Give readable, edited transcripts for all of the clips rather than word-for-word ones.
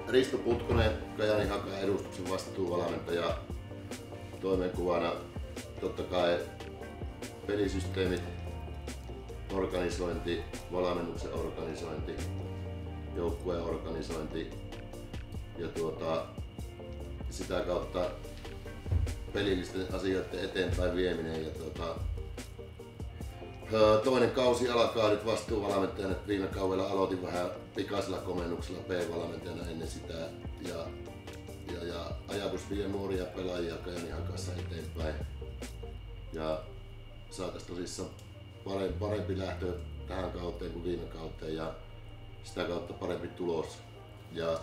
Risto Putkonen, Kajaanin Hakan edustuksen vastuuvalmentaja, toimenkuvana totta kai pelisysteemit, organisointi, valmennuksen organisointi, joukkueen organisointi ja sitä kautta pelillisten asioiden eteenpäin vieminen. Toinen kausi alkaa nyt vastuuvalmentajana. Viime kaudella aloitin vähän pikaisella komennuksella B-valmentajana ennen sitä ja ajatus vie nuoria pelaajia Kajaanin Hakassa eteenpäin ja saataisiin tosissaan parempi lähtö tähän kauteen kuin viime kauteen ja sitä kautta parempi tulos. Ja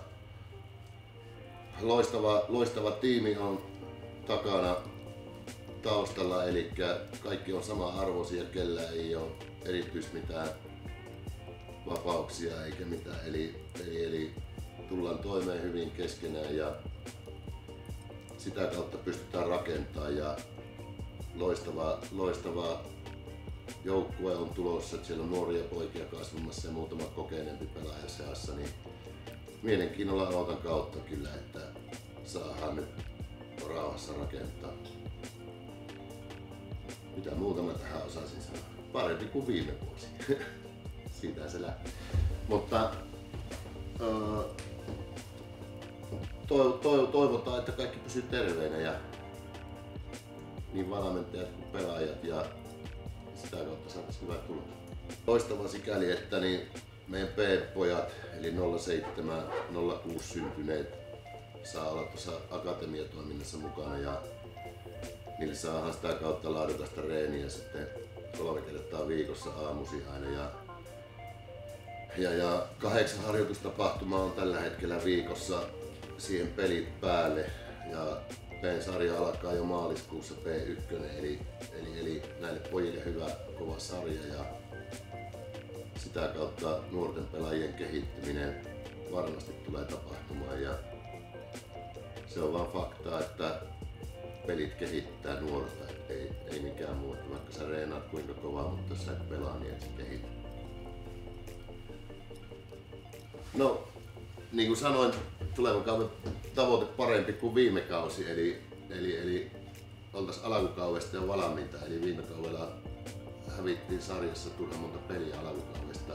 loistava tiimi on takana taustalla, eli kaikki on sama-arvoisia, kellä ei ole erityis mitään vapauksia eikä mitään, eli tullaan toimeen hyvin keskenään ja sitä kautta pystytään rakentamaan ja loistava joukkue on tulossa, että siellä on nuoria poikia kasvamassa ja muutama kokeneempi pelaaja seassa, niin mielenkiinnolla odotan kautta kyllä, että saadaan nyt rauhassa rakentaa. Mitä muuta mä tähän osasin sanoa? Parempi kuin viime vuosi. Siitä se lähtee. Mutta toivotaan, että kaikki pysyy terveenä ja niin valmentajat kuin pelaajat ja sitä kautta saataisiin hyvä tulos. Loistava sikäli, että niin meidän P-pojat eli 07-06 syntyneet saa olla tuossa akatemiatoiminnassa mukana ja niille saadaan sitä kautta laadukasta reeniä sitten 3 kertaa viikossa aamuisin aina ja 8 harjoitustapahtumaa on tällä hetkellä viikossa siihen pelit päälle ja P-sarja alkaa jo maaliskuussa P1 eli näille pojille hyvä kova sarja ja sitä kautta nuorten pelaajien kehittyminen varmasti tulee tapahtumaan ja se on vaan faktaa, että pelit kehittää nuorta, ei mikään muu, että vaikka sä reenaat kuinka kovaa, mutta jos sä et pelaa, niin et sä kehity. No, niin kuin sanoin, tulevan kauden tavoite parempi kuin viime kausi, eli oltais alkukaudesta jo valmiita, eli viime kaudella hävittiin sarjassa turhan monta peliä alkukaudesta,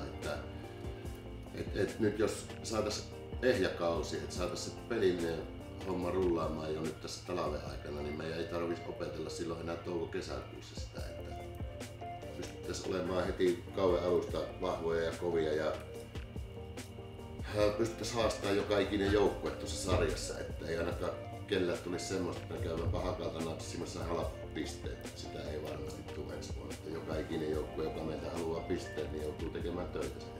että nyt jos saatais ehjä kausi, että saatais se pelillinen homma rullaamaan jo nyt tässä talven aikana, niin meidän ei tarvitsisi opetella silloin enää touko-kesäkuussa sitä, että pystyttäisiin olemaan heti kauden alusta vahvoja ja kovia ja pystyttäisiin haastamaan joka ikinen joukkue tuossa sarjassa, että ei ainakaan kellään tulisi semmoista, että käydään pahakalta natsimassa halpapisteet. Sitä ei varmasti tule ensi vuonna, että joka ikinen joukkue, joka meiltä haluaa pisteet, niin joutuu tekemään töitä sen.